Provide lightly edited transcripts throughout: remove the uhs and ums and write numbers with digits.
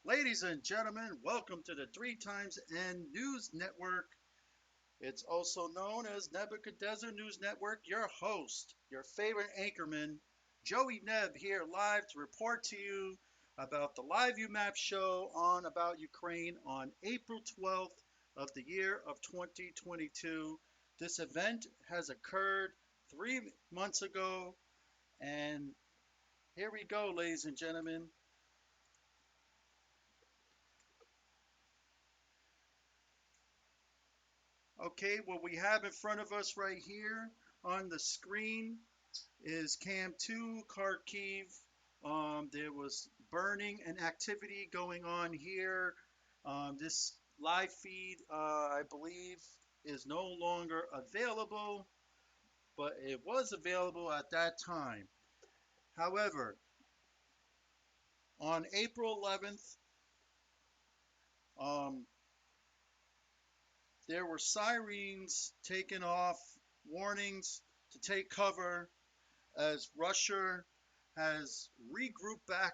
Ladies and gentlemen, welcome to the Three Times N News Network. It's also known as Nebuchadnezzar News Network. Your host, your favorite anchorman, Joey Neb, here live to report to you about the LiveUMap show on about Ukraine on April 12th of the year of 2022. This event has occurred 3 months ago, and here we go, ladies and gentlemen. Okay, what we have in front of us right here on the screen is Cam 2, Kharkiv. There was burning and activity going on here. This live feed, I believe, is no longer available, but it was available at that time. However, on April 11th, um, there were sirens taken off, warnings to take cover as Russia has regrouped back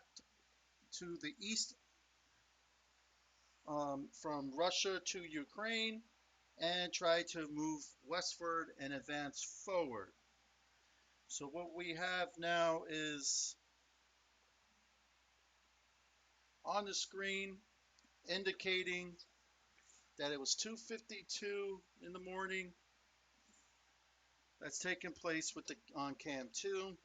to the east, from Russia to Ukraine, and tried to move westward and advance forward. So what we have now is on the screen indicating that it was 2:52 in the morning. That's taking place with the on cam 2.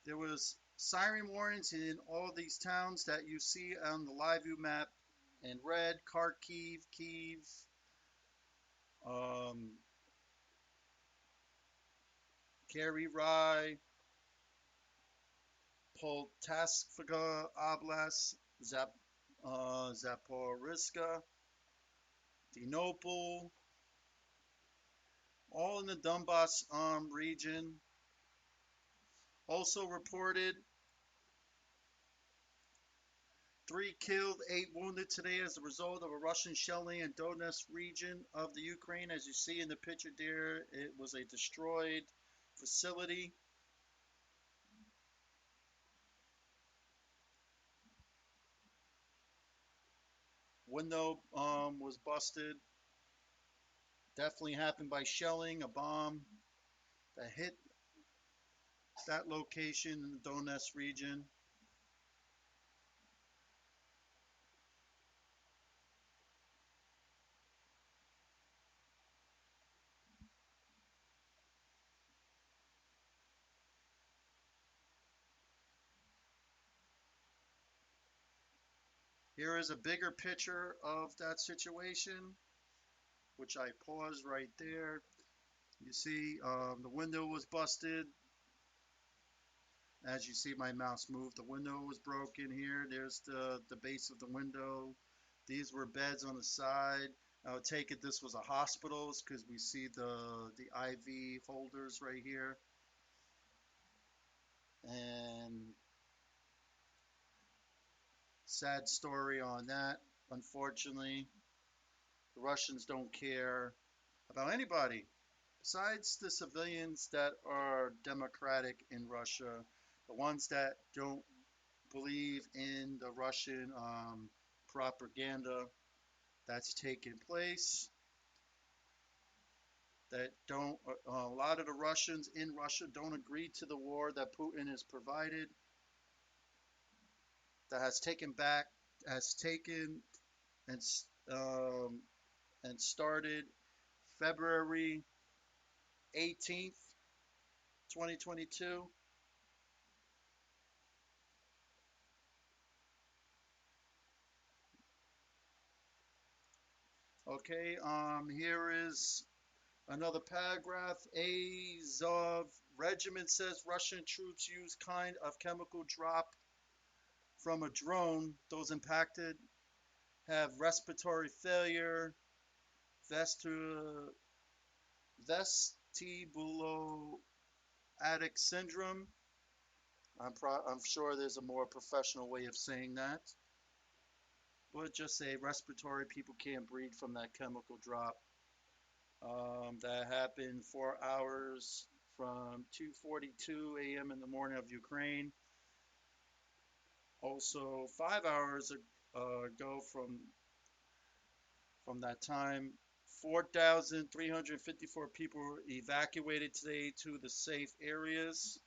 There was siren warnings in all these towns that you see on the LiveView map in red: Kharkiv, Kiev, um, Kirirai, Poltavska Oblast, Zaporizhzhia, Dnipro, all in the Donbass region. Also reported 3 killed, 8 wounded today as a result of a Russian shelling in Donetsk region of the Ukraine. As you see in the picture there, it was a destroyed facility. Window was busted. Definitely happened by shelling, a bomb that hit that location in the Donetsk region. Here is a bigger picture of that situation, which I paused right there. You see the window was busted. As you see my mouse move, the window was broken here. There's the base of the window. These were beds on the side. I would take it this was a hospital because we see the IV holders right here. And sad story on that. Unfortunately, the Russians don't care about anybody besides the civilians that are democratic in Russia, the ones that don't believe in the Russian propaganda that's taking place. That don't a lot of the Russians in Russia don't agree to the war that Putin has provided. That has taken and um, and started February 18th, 2022. Okay, here is another paragraph. Azov regiment says Russian troops use kind of chemical drop from a drone. Those impacted have respiratory failure, vestibuloatic syndrome. I'm sure there's a more professional way of saying that, but just say respiratory. People can't breathe from that chemical drop. That happened 4 hours from 2:42 a.m. in the morning of Ukraine. Also, 5 hours ago from that time, 4,354 people were evacuated today to the safe areas.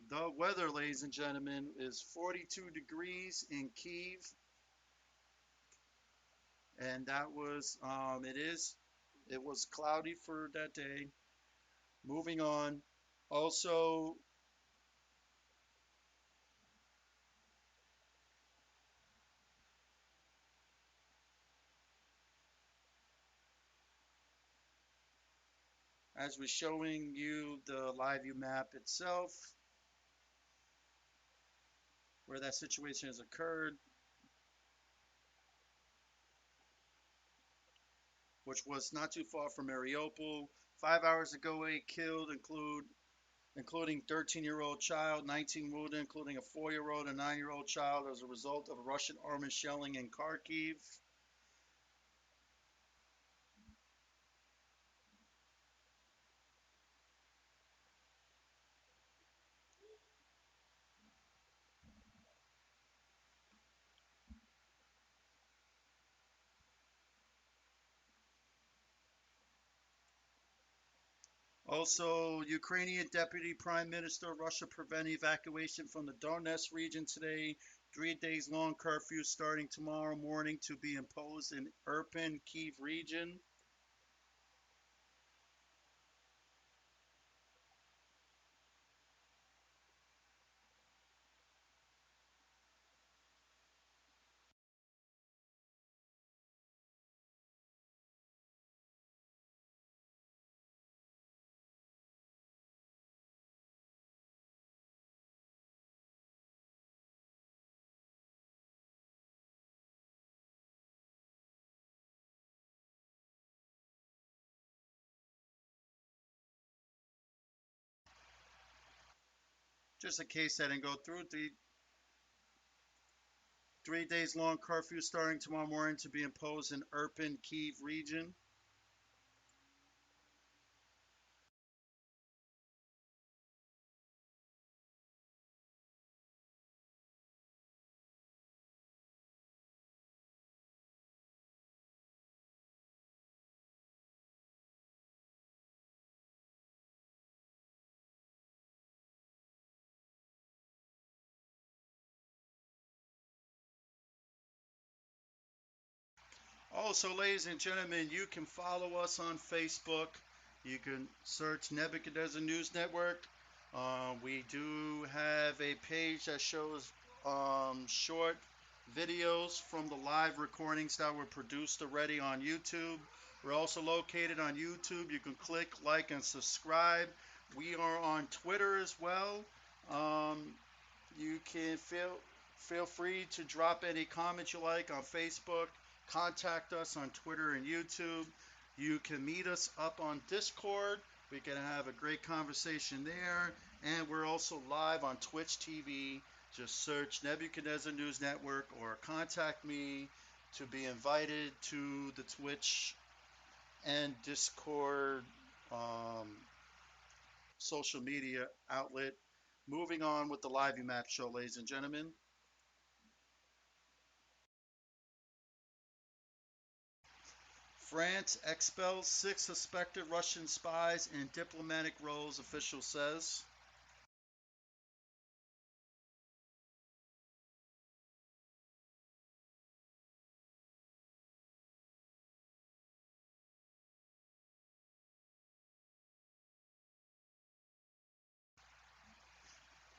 The weather, ladies and gentlemen, is 42 degrees in Kiev, and it was cloudy for that day. Moving on. Also, as we're showing you the LiveUMap itself, where that situation has occurred, which was not too far from Mariupol. 5 hours ago, a killed, including 13-year-old child, 19 wounded, including a 4-year-old and 9-year-old child, as a result of Russian army shelling in Kharkiv. Also, Ukrainian Deputy Prime Minister, Russia prevent evacuation from the Donetsk region today. 3 days long curfew starting tomorrow morning to be imposed in Irpin, Kiev region. Just in case that didn't go through, the 3 days long curfew starting tomorrow morning to be imposed in Irpin, Kiev region. Also, ladies and gentlemen, you can follow us on Facebook. You can search Nebuchadnezzar News Network. We do have a page that shows short videos from the live recordings that were produced already on YouTube. We're also located on YouTube. You can click, like, and subscribe. We are on Twitter as well. Um, you can feel free to drop any comments you like on Facebook. Contact us on Twitter and YouTube. You can meet us up on Discord. We can have a great conversation there. And we're also live on Twitch TV. Just search Nebuchadnezzar News Network or contact me to be invited to the Twitch and Discord um, social media outlet. Moving on with the LiveUMap show, ladies and gentlemen. France expels 6 suspected Russian spies in diplomatic roles, official says.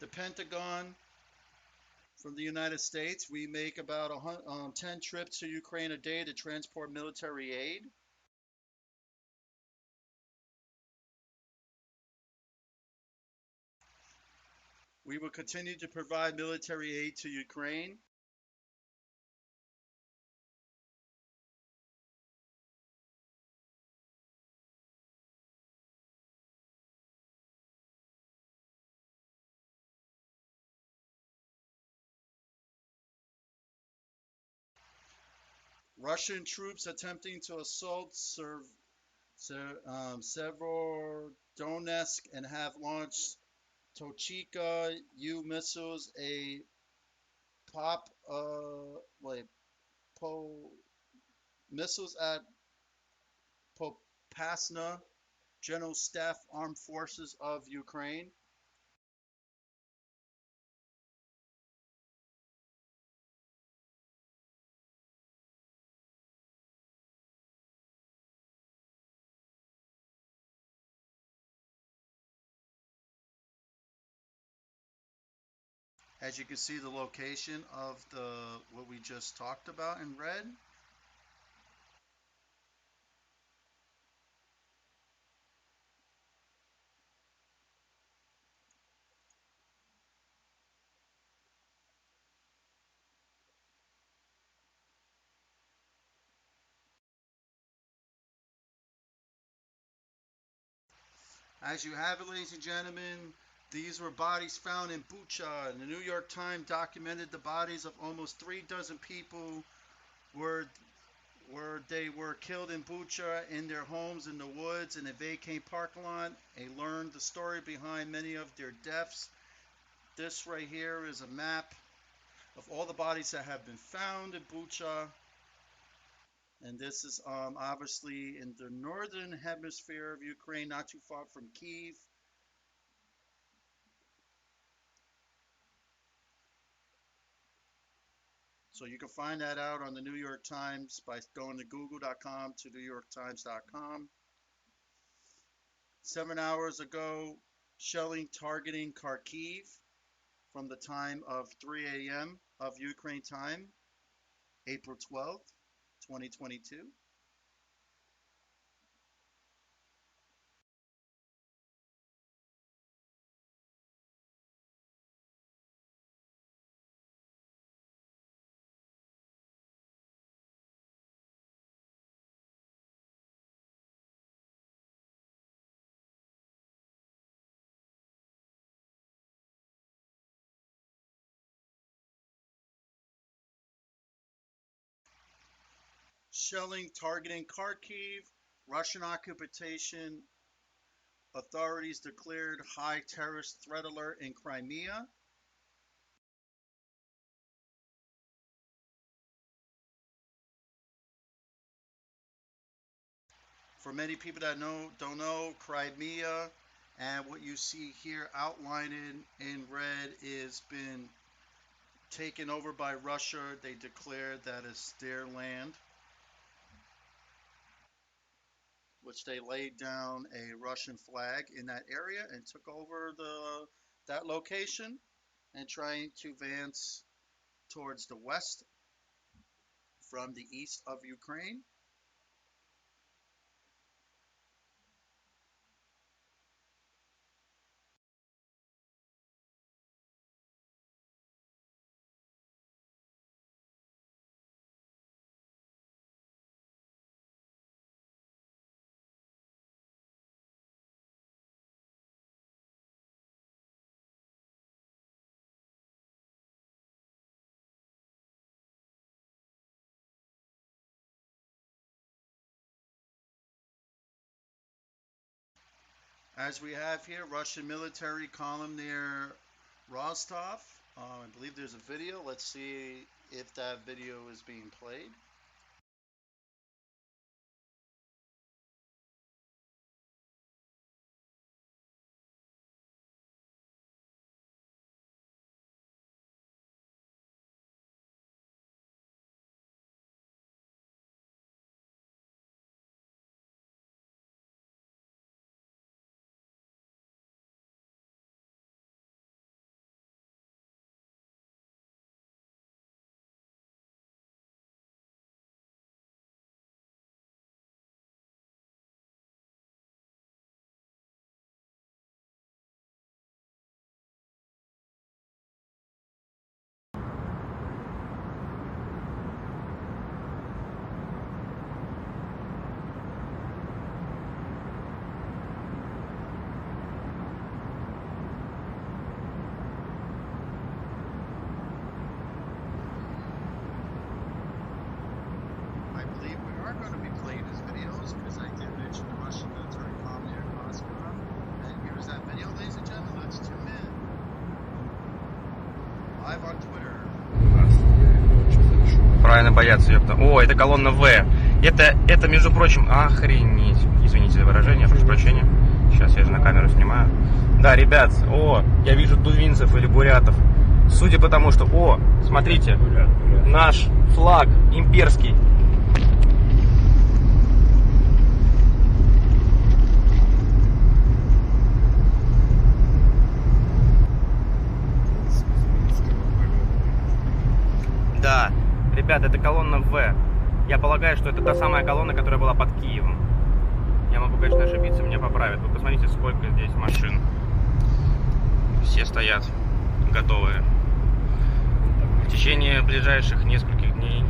The Pentagon from the United States, we make about 10 trips to Ukraine a day to transport military aid. We will continue to provide military aid to Ukraine. Russian troops attempting to assault Severodonetsk and have launched Tochika U missiles, a pop wait po missiles at Popasna. General Staff Armed Forces of Ukraine. As you can see, the location of the what we just talked about in red. As you have it, ladies and gentlemen, these were bodies found in Bucha. And the New York Times documented the bodies of almost 3 dozen people were where they were killed in Bucha in their homes in the woods in a vacant parking lot. They learned the story behind many of their deaths. This right here is a map of all the bodies that have been found in Bucha. And this is obviously in the northern hemisphere of Ukraine, not too far from Kiev. So you can find that out on the New York Times by going to google.com to newyorktimes.com. 7 hours ago, shelling targeting Kharkiv from the time of 3 a.m. of Ukraine time, April 12th, 2022. Shelling targeting Kharkiv, Russian occupation authorities declared high terrorist threat alert in Crimea. For many people that don't know, Crimea and what you see here outlined in red is been taken over by Russia. They declared that it's their land, which they laid down a Russian flag in that area and took over that location and trying to advance towards the west from the east of Ukraine. As we have here, Russian military column near Rostov. I believe there's a video. Let's see if that video is being played. going to be playing his videos because I did mention the Russian military commander Anchorman. And here's that video, ladies and gentlemen. Let's tune in. Live on Twitter. Правильно бояться, ёпта. О, это колонна В. Это, между прочим, охренеть. Извините за выражение, прошу прощения. Сейчас я же на камеру снимаю. Да, ребят, я вижу тувинцев или бурятов. Судя по тому, что, смотрите, наш флаг имперский. Да, ребят, это колонна В. Я полагаю, что это та самая колонна, которая была под Киевом. Я могу, конечно, ошибиться, меня поправят. Вы посмотрите, сколько здесь машин. Все стоят, готовые. В течение ближайших нескольких дней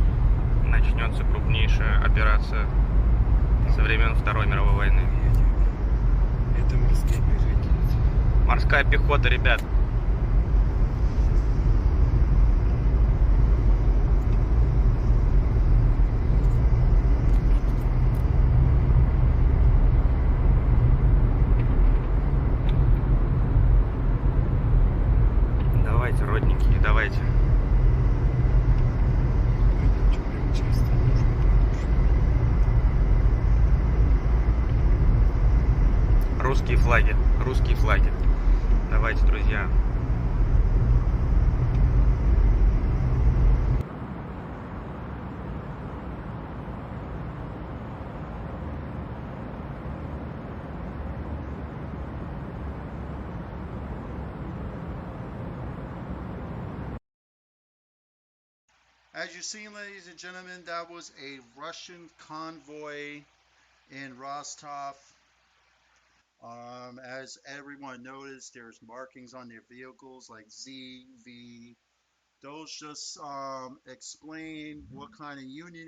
начнется крупнейшая операция со времен Второй мировой войны. Это морские пехотинцы. Морская пехота, ребят. Давайте, родненькие, давайте. Русские флаги, русские флаги. Давайте, друзья. As you see, ladies and gentlemen, that was a Russian convoy in Rostov. As everyone noticed, there's markings on their vehicles like Z, V. Those just explain what kind of unit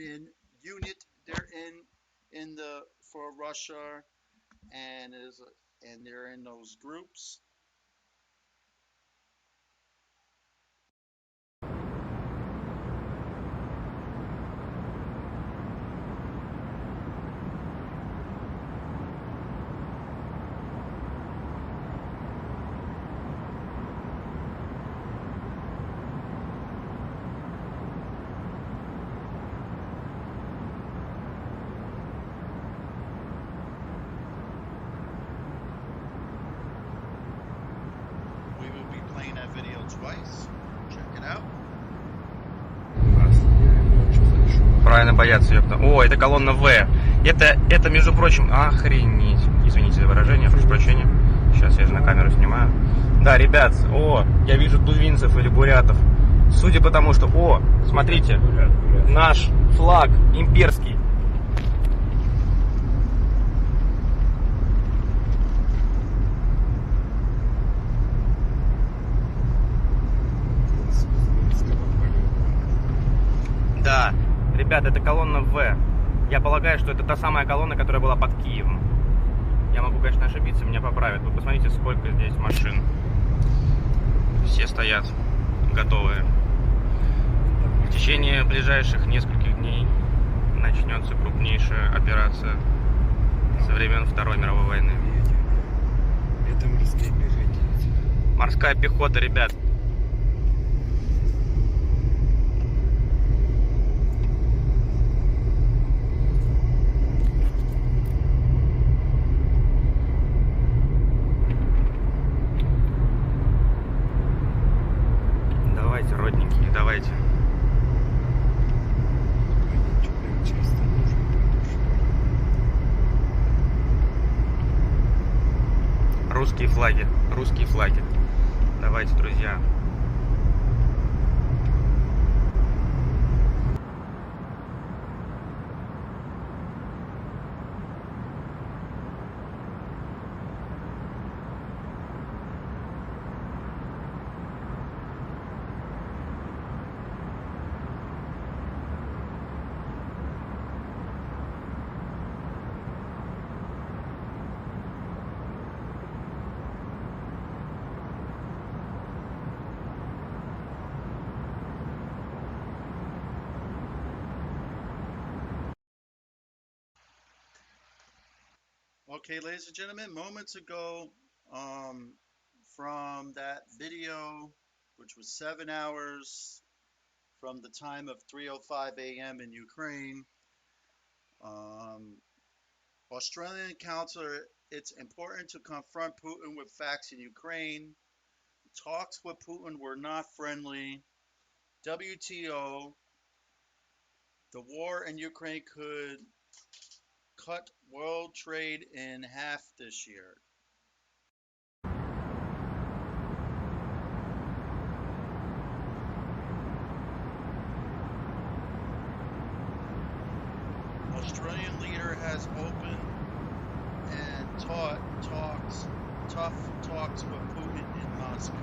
they're in for Russia, and they're in those groups. Playing that video twice. Check it out. Правильно бояться, ёпта. О, это колонна В. Это, между прочим, охренеть. Извините за выражение, прошу прощения. Сейчас я же на камеру снимаю. Да, ребят, я вижу тувинцев или бурятов. Судя по тому, что, смотрите, наш флаг имперский. Да, ребят, это колонна В. Я полагаю, что это та самая колонна, которая была под Киевом. Я могу, конечно, ошибиться, меня поправят. Вы посмотрите, сколько здесь машин. Все стоят, готовые. В течение ближайших нескольких дней начнется крупнейшая операция со времен Второй мировой войны. Это морские пехотинцы. Морская пехота, ребят. Давайте, родненькие, давайте. Русские флаги, русские флаги. Давайте, друзья. Okay, ladies and gentlemen, moments ago, from that video, which was 7 hours from the time of 3:05 a.m. in Ukraine, um, Australian counselor, it's important to confront Putin with facts in Ukraine. Talks with Putin were not friendly. WTO, the war in Ukraine could cut world trade in half this year. Australian leader has opened and tough talks with Putin in Moscow.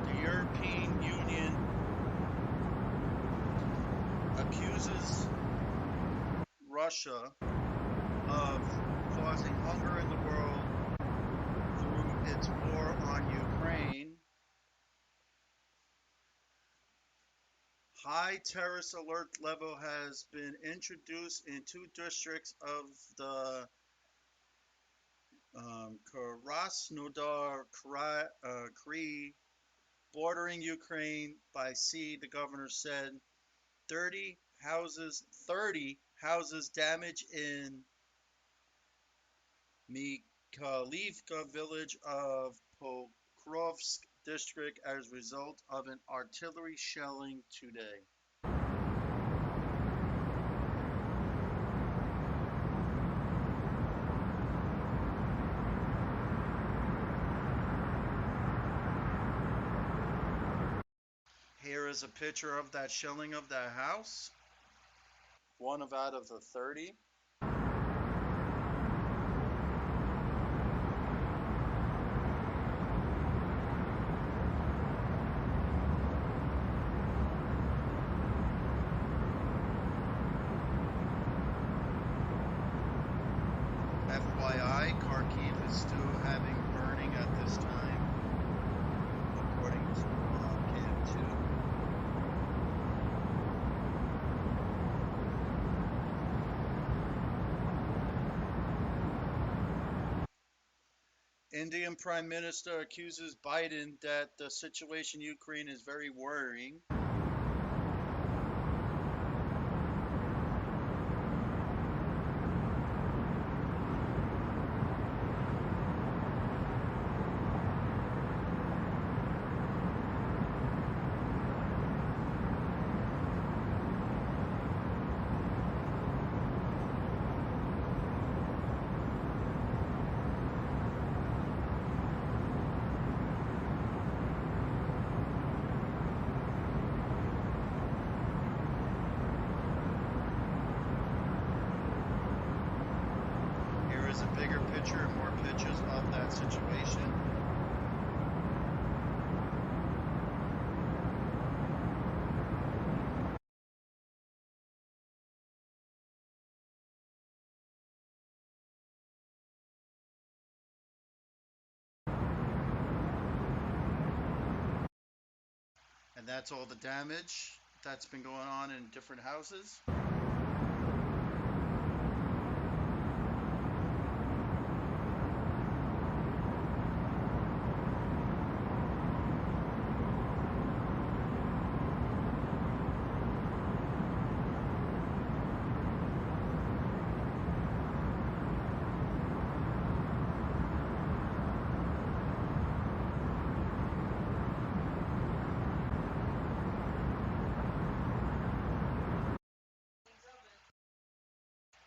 The European Union accuses Russia of causing hunger in the world through its war on Ukraine. High terrorist alert level has been introduced in 2 districts of the Krasnodar Krai bordering Ukraine by sea. The governor said 30 houses damaged in Mikhailivka village of Pokrovsk district as a result of an artillery shelling today. Here is a picture of that shelling of that house. One out of the 30. FYI, Kharkiv is still having burning at this time, according to KM2. Indian Prime Minister accuses Biden that the situation in Ukraine is very worrying. A bigger picture and more pictures of that situation. And that's all the damage that's been going on in different houses.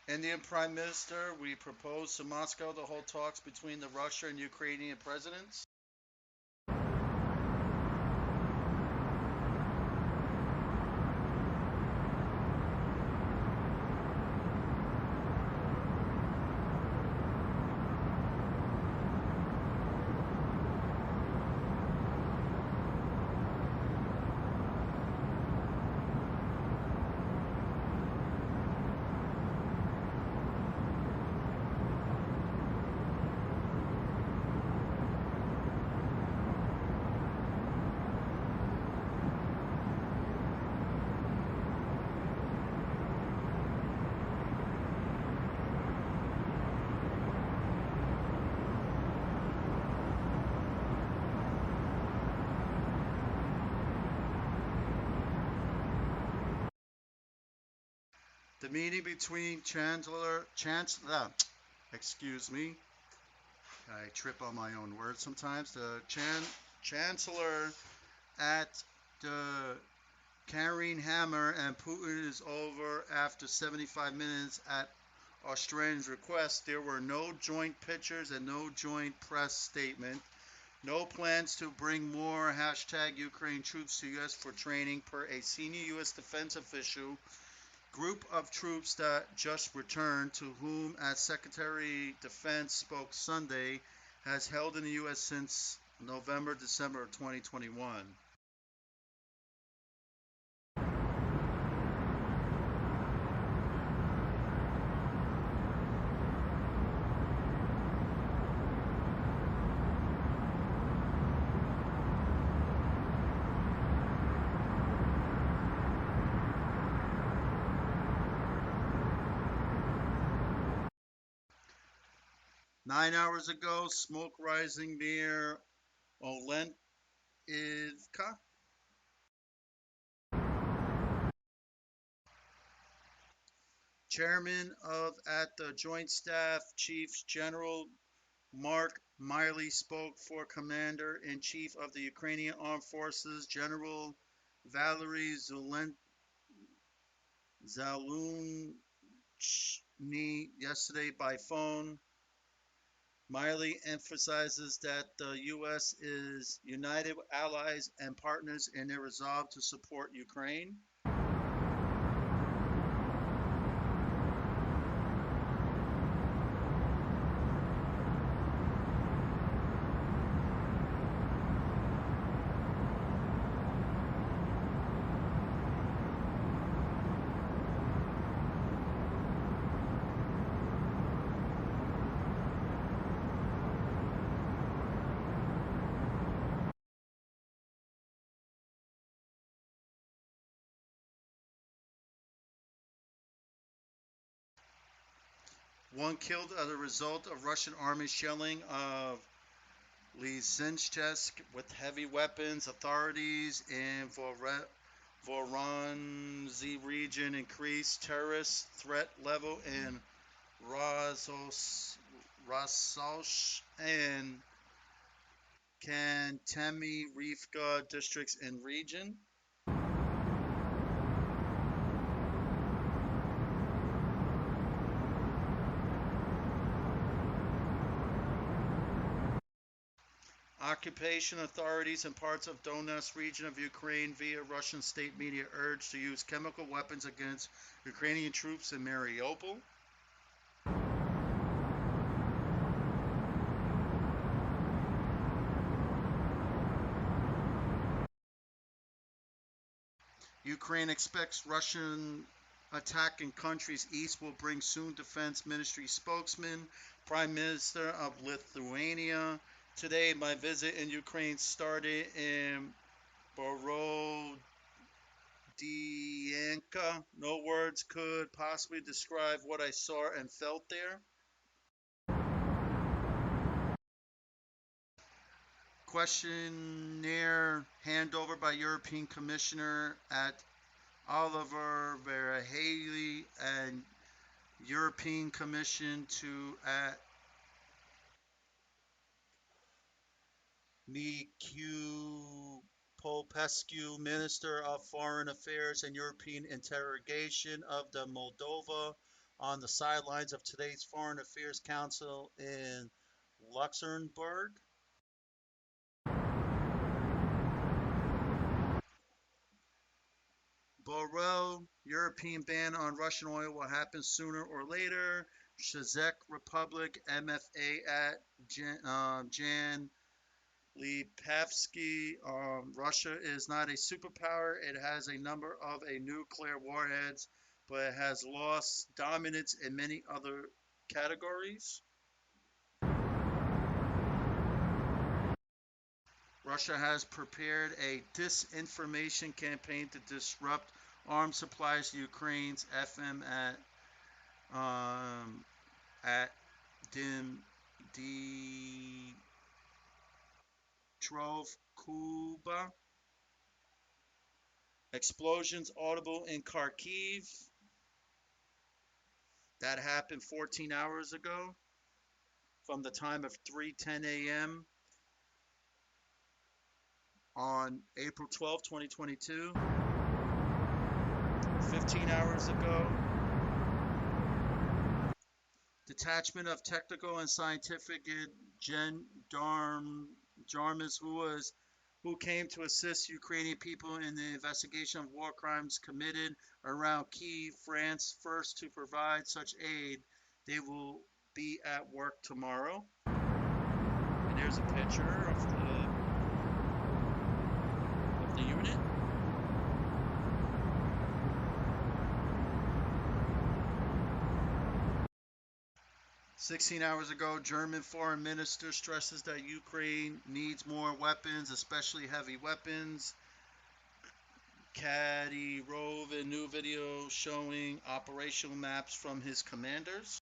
Indian Prime Minister, we propose to Moscow to hold talks between the Russian and Ukrainian presidents. The meeting between excuse me, I trip on my own words sometimes. The Chancellor at the carrying hammer and Putin is over after 75 minutes at Australians' request. There were no joint pictures and no joint press statement. No plans to bring more #Ukraine troops to U.S. for training per a senior U.S. defense official. Group of troops that just returned, to whom, as Secretary Defense spoke Sunday, has held in the U.S. since December of 2021. 9 hours ago, smoke rising near Olenivka. Chairman of at the Joint Staff Chiefs General Mark Miley spoke for Commander-in-Chief of the Ukrainian Armed Forces, General Valery Zaluzhny, yesterday by phone. Miley emphasizes that the U.S. is united with allies and partners in their resolve to support Ukraine. One killed as a result of Russian army shelling of Lysychansk with heavy weapons. Authorities in Voronezh region increased terrorist threat level in Rososh and Kantemi-Rivka districts in region. Occupation authorities in parts of Donetsk region of Ukraine via Russian state media urged to use chemical weapons against Ukrainian troops in Mariupol. Ukraine expects Russian attack in countries east will bring soon, Defense Ministry spokesman. Prime Minister of Lithuania. Today, my visit in Ukraine started in Borodyanka. No words could possibly describe what I saw and felt there. Questionnaire handover by European Commissioner at Oliver Verheyli and European Commission to at Michiu Popescu, Minister of Foreign Affairs and European Integration of the Moldova, on the sidelines of today's Foreign Affairs Council in Luxembourg. Borrell, European ban on Russian oil will happen sooner or later. Czech Republic, MFA at Jan Lipavsky. Russia is not a superpower. It has a number of nuclear warheads, but it has lost dominance in many other categories. Russia has prepared a disinformation campaign to disrupt arms supplies to Ukraine's FM at Dimitrov, Cuba. Explosions audible in Kharkiv. That happened 14 hours ago from the time of 3:10 a.m. on April 12, 2022. 15 hours ago, detachment of technical and scientific gendarmes who came to assist Ukrainian people in the investigation of war crimes committed around Kyiv, France, first to provide such aid. They will be at work tomorrow. And there's a picture of the unit. 16 hours ago, German foreign minister stresses that Ukraine needs more weapons, especially heavy weapons. Kadyrov, a new video showing operational maps from his commanders.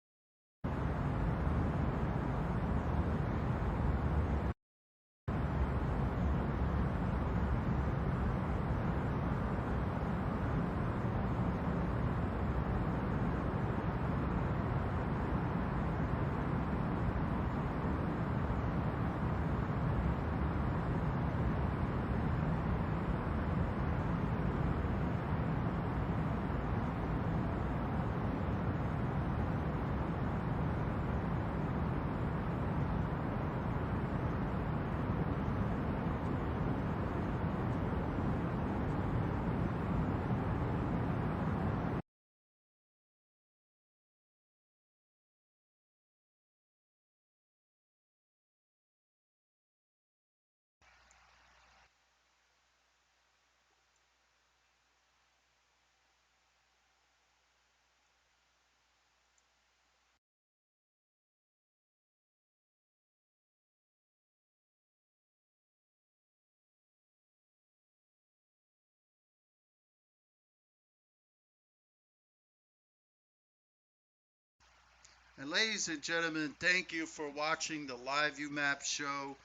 And ladies and gentlemen, thank you for watching the LiveUMap show.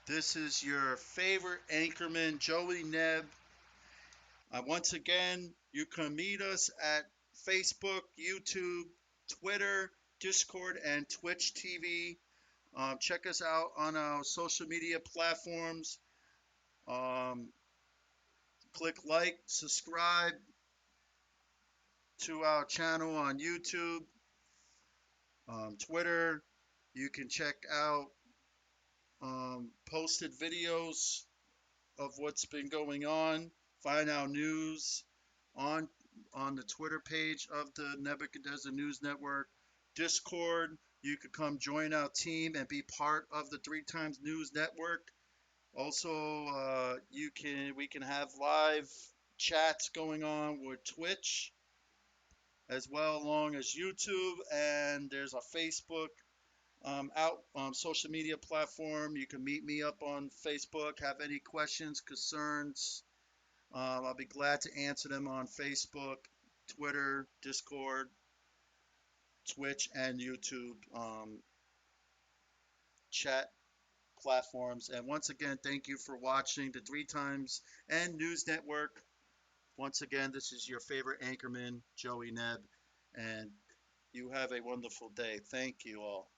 This is your favorite anchorman, Joey Neb. Once again, you can meet us at Facebook, YouTube, Twitter, Discord, and Twitch TV. Check us out on our social media platforms. Um, Click like, subscribe to our channel on YouTube, Twitter. You can check out posted videos of what's been going on. Find out news on on the Twitter page of the Nebuchadnezzar News Network. Discord, you could come join our team and be part of the Three Times News Network. Also, we can have live chats going on with Twitch as well along as YouTube, and there's a Facebook social media platform. You can meet me up on Facebook. Have any questions, concerns? I'll be glad to answer them on Facebook, Twitter, Discord, Twitch, and YouTube chat platforms. And once again, thank you for watching the Three Times and News Network. Once again, this is your favorite anchorman, Joey Neb, and you have a wonderful day. Thank you all.